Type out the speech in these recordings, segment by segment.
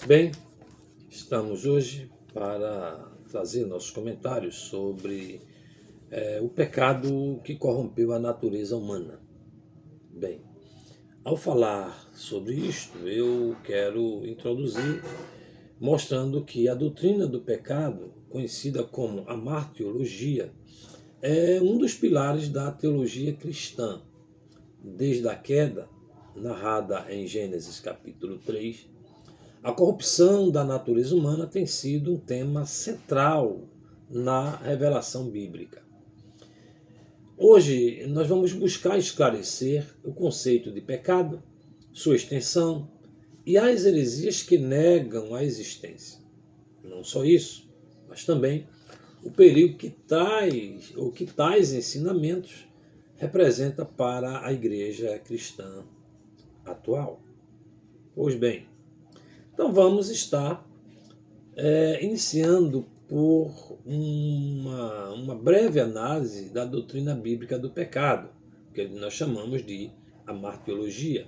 Bem, estamos hoje para trazer nossos comentários sobre o pecado que corrompeu a natureza humana. Bem, ao falar sobre isto, eu quero introduzir mostrando que a doutrina do pecado, conhecida como a martiologia, é um dos pilares da teologia cristã. Desde a queda, narrada em Gênesis capítulo 3, a corrupção da natureza humana tem sido um tema central na revelação bíblica. Hoje, nós vamos buscar esclarecer o conceito de pecado, sua extensão e as heresias que negam a existência. Não só isso, mas também o perigo que tais ensinamentos representa para a igreja cristã atual. Pois bem, então vamos estar iniciando por uma breve análise da doutrina bíblica do pecado, que nós chamamos de a martiologia.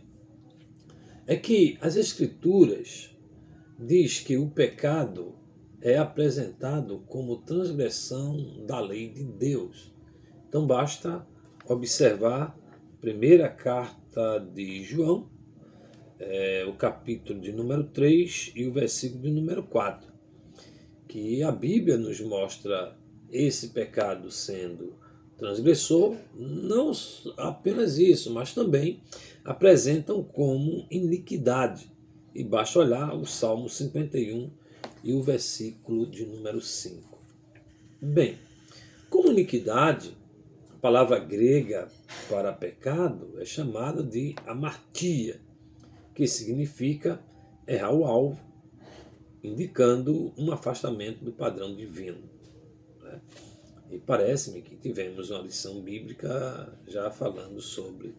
É que as Escrituras diz que o pecado é apresentado como transgressão da lei de Deus. Então basta observar a primeira carta de João, o capítulo de número 3 e o versículo de número 4, que a Bíblia nos mostra esse pecado sendo transgressor, não apenas isso, mas também apresentam como iniquidade. E basta olhar o Salmo 51 e o versículo de número 5. Bem, como iniquidade, a palavra grega para pecado é chamada de amartia, que significa errar o alvo, indicando um afastamento do padrão divino. E parece-me que tivemos uma lição bíblica já falando sobre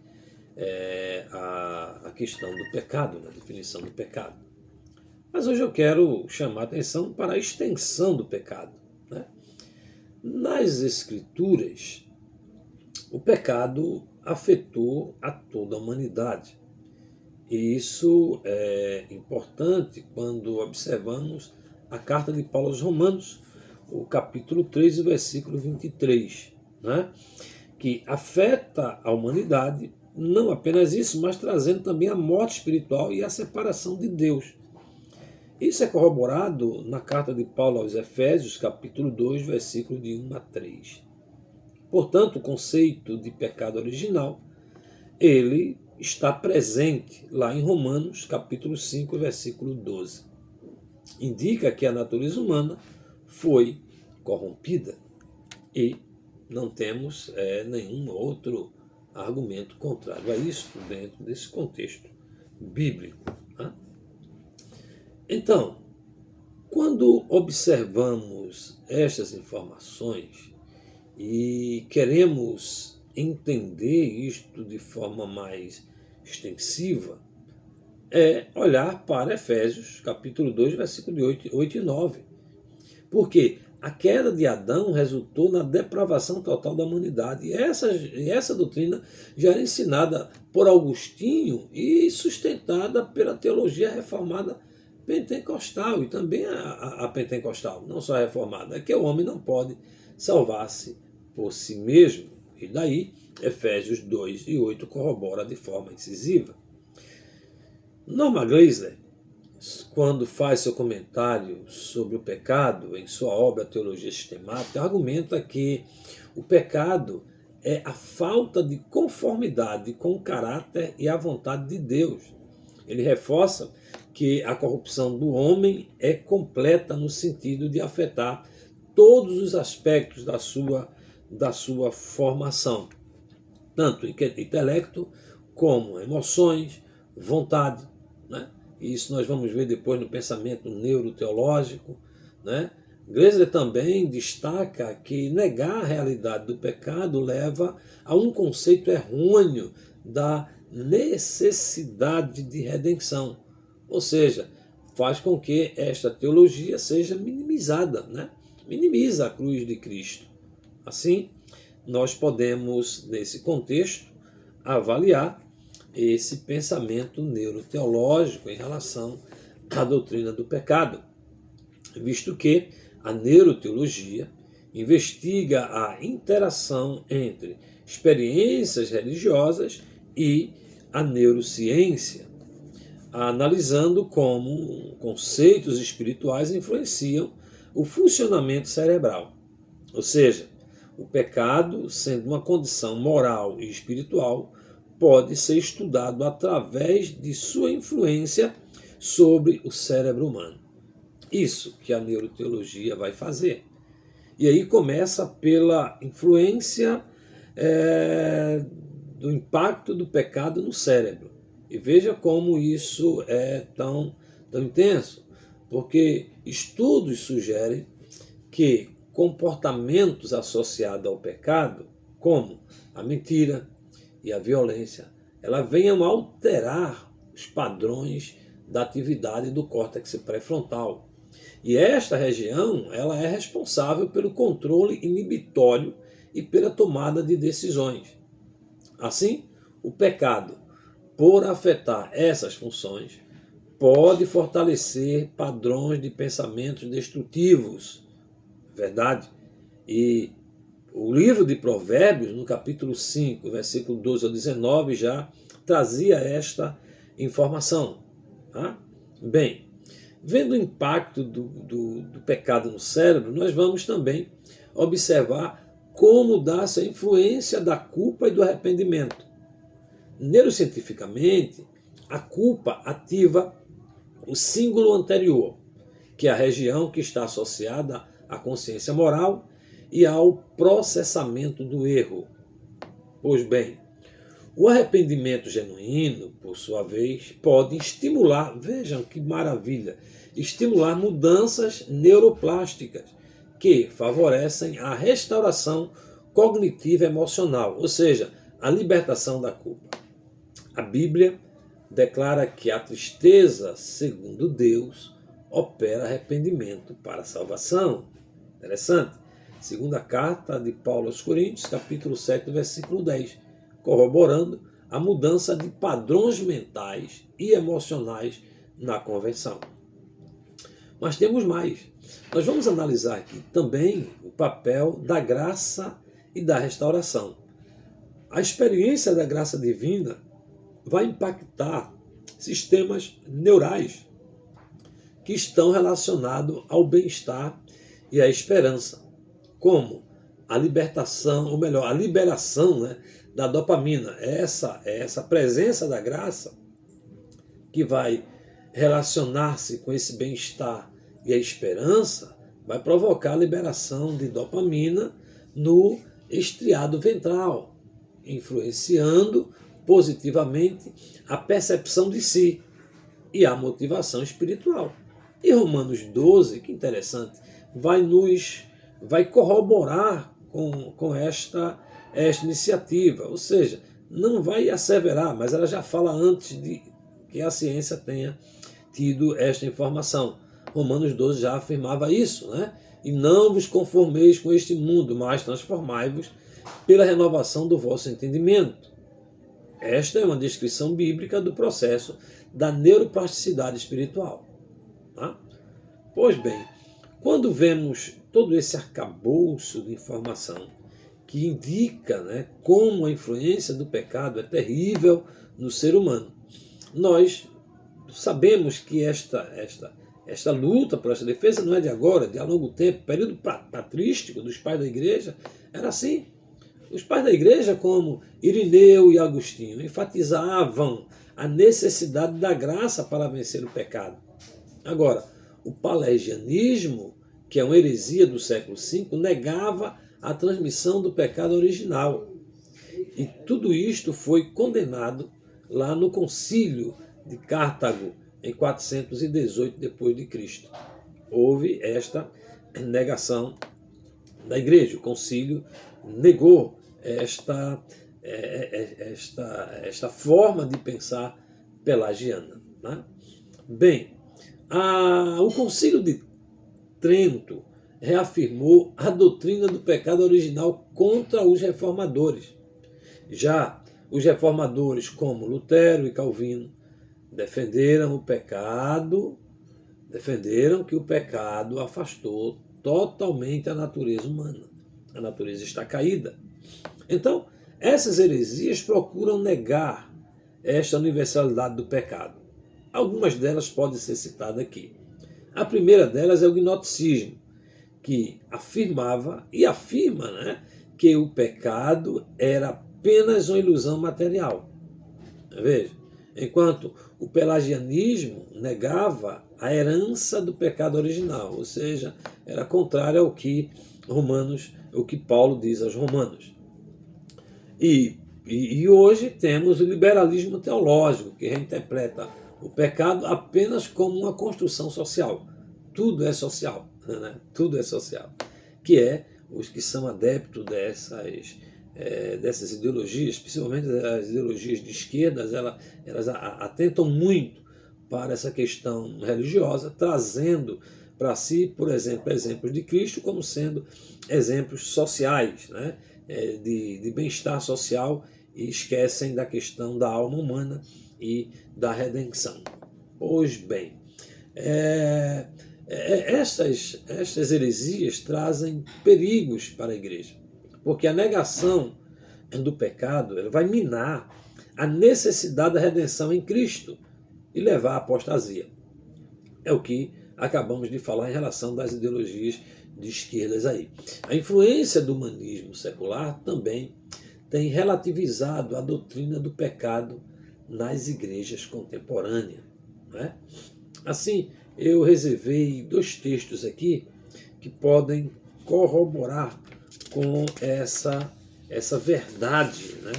a questão do pecado, a definição do pecado. Mas hoje eu quero chamar a atenção para a extensão do pecado. Nas Escrituras, o pecado afetou a toda a humanidade. E isso é importante quando observamos a carta de Paulo aos Romanos, o capítulo 3, o versículo 23, que afeta a humanidade, não apenas isso, mas trazendo também a morte espiritual e a separação de Deus. Isso é corroborado na carta de Paulo aos Efésios, capítulo 2, versículo de 1 a 3. Portanto, o conceito de pecado original, ele está presente lá em Romanos, capítulo 5, versículo 12. Indica que a natureza humana foi corrompida e não temos nenhum outro argumento contrário a isso dentro desse contexto bíblico. Então, quando observamos estas informações e queremos entender isto de forma mais extensiva, é olhar para Efésios, capítulo 2, versículo de 8 e 9. Porque a queda de Adão resultou na depravação total da humanidade. E essa doutrina já era ensinada por Agostinho e sustentada pela teologia reformada pentecostal, e também a pentecostal, não só a reformada, é que o homem não pode salvar-se por si mesmo. E daí, Efésios 2 e 8 corrobora de forma incisiva. Norman Geisler, quando faz seu comentário sobre o pecado em sua obra Teologia Sistemática, argumenta que o pecado é a falta de conformidade com o caráter e a vontade de Deus. Ele reforça que a corrupção do homem é completa no sentido de afetar todos os aspectos da sua formação, tanto intelecto como emoções, vontade. Isso nós vamos ver depois no pensamento neuroteológico. Geisler também destaca que negar a realidade do pecado leva a um conceito errôneo da necessidade de redenção. Ou seja, faz com que esta teologia seja minimizada, minimiza a cruz de Cristo. Assim, nós podemos, nesse contexto, avaliar esse pensamento neuroteológico em relação a doutrina do pecado, visto que a neuroteologia investiga a interação entre experiências religiosas e a neurociência, analisando como conceitos espirituais influenciam o funcionamento cerebral. Ou seja, o pecado, sendo uma condição moral e espiritual, pode ser estudado através de sua influência sobre o cérebro humano. Isso que a neuroteologia vai fazer. E aí começa pela influência do impacto do pecado no cérebro. E veja como isso é tão intenso, porque estudos sugerem que comportamentos associados ao pecado, como a mentira e a violência, ela venham alterar os padrões da atividade do córtex pré-frontal. E esta região, ela é responsável pelo controle inibitório e pela tomada de decisões. Assim, o pecado, por afetar essas funções, pode fortalecer padrões de pensamentos destrutivos. Verdade? E o livro de Provérbios, no capítulo 5, versículo 12 ao 19, já trazia esta informação. Tá? Bem, vendo o impacto do pecado no cérebro, nós vamos também observar como dá-se a influência da culpa e do arrependimento. Neurocientificamente, a culpa ativa o cíngulo anterior, que é a região que está associada à consciência moral e ao processamento do erro. Pois bem, o arrependimento genuíno, por sua vez, pode estimular, vejam que maravilha, estimular mudanças neuroplásticas que favorecem a restauração cognitiva emocional, ou seja, a libertação da culpa. A Bíblia declara que a tristeza, segundo Deus, opera arrependimento para a salvação. Interessante. Segunda carta de Paulo aos Coríntios, capítulo 7, versículo 10, corroborando a mudança de padrões mentais e emocionais na conversão. Mas temos mais. Nós vamos analisar aqui também o papel da graça e da restauração. A experiência da graça divina vai impactar sistemas neurais que estão relacionados ao bem-estar e à esperança, como a libertação, ou melhor, a liberação, né, da dopamina. Essa presença da graça que vai relacionar-se com esse bem-estar e a esperança vai provocar a liberação de dopamina no estriado ventral, influenciando positivamente a percepção de si e a motivação espiritual. E Romanos 12, que interessante, vai corroborar com esta iniciativa, ou seja, não vai asseverar, mas ela já fala antes de que a ciência tenha tido esta informação. Romanos 12 já afirmava isso, né? E não vos conformeis com este mundo, mas transformai-vos pela renovação do vosso entendimento. Esta é uma descrição bíblica do processo da neuroplasticidade espiritual. Tá? Pois bem, quando vemos todo esse arcabouço de informação que indica, né, como a influência do pecado é terrível no ser humano, nós sabemos que esta luta por essa defesa não é de agora, de há longo tempo. O período patrístico dos pais da igreja era assim. Os pais da igreja, como Irineu e Agostinho, enfatizavam a necessidade da graça para vencer o pecado. Agora, o pelagianismo, que é uma heresia do século V, negava a transmissão do pecado original. E tudo isto foi condenado lá no Concílio de Cartago, em 418 d.C. Houve esta negação da igreja. O concílio negou esta forma de pensar pelagiana. Né? Bem, o Concílio de Trento reafirmou a doutrina do pecado original contra os reformadores. Já os reformadores, como Lutero e Calvino, defenderam o pecado Defenderam que o pecado afastou totalmente a natureza humana. A natureza está caída. Então, essas heresias procuram negar esta universalidade do pecado. Algumas delas podem ser citadas aqui. A primeira delas é o gnosticismo, que afirmava e afirma, né, que o pecado era apenas uma ilusão material. Veja, enquanto o pelagianismo negava a herança do pecado original, ou seja, era contrário ao que o que Paulo diz aos Romanos. E hoje temos o liberalismo teológico, que reinterpreta o pecado apenas como uma construção social. Tudo é social, né? Tudo é social. Que é os que são adeptos dessas ideologias, principalmente as ideologias de esquerda, elas atentam muito para essa questão religiosa, trazendo para si, por exemplo, exemplos de Cristo como sendo exemplos sociais, né? De bem-estar social, e esquecem da questão da alma humana e da redenção. Pois bem, estas heresias trazem perigos para a igreja, porque a negação do pecado ela vai minar a necessidade da redenção em Cristo e levar à apostasia. É o que acabamos de falar em relação das ideologias de esquerdas aí. A influência do humanismo secular também tem relativizado a doutrina do pecado nas igrejas contemporâneas, né? Assim, eu reservei 2 textos aqui que podem corroborar com essa verdade, né?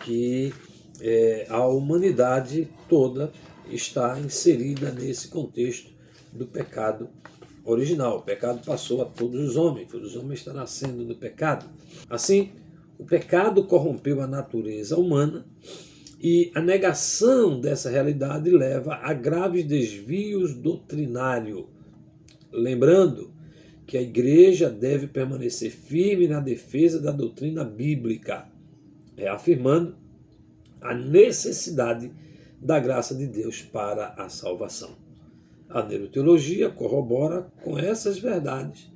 Que a humanidade toda está inserida nesse contexto do pecado original. O pecado passou a todos os homens estão nascendo no pecado. Assim, o pecado corrompeu a natureza humana e a negação dessa realidade leva a graves desvios doutrinários. Lembrando que a igreja deve permanecer firme na defesa da doutrina bíblica, afirmando a necessidade da graça de Deus para a salvação. A neuroteologia corrobora com essas verdades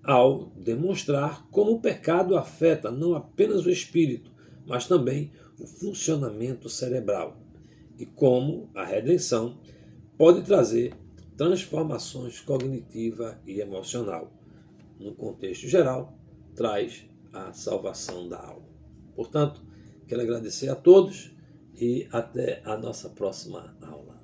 ao demonstrar como o pecado afeta não apenas o espírito, mas também o funcionamento cerebral, e como a redenção pode trazer transformações cognitiva e emocional. No contexto geral, traz a salvação da alma. Portanto, quero agradecer a todos e até a nossa próxima aula.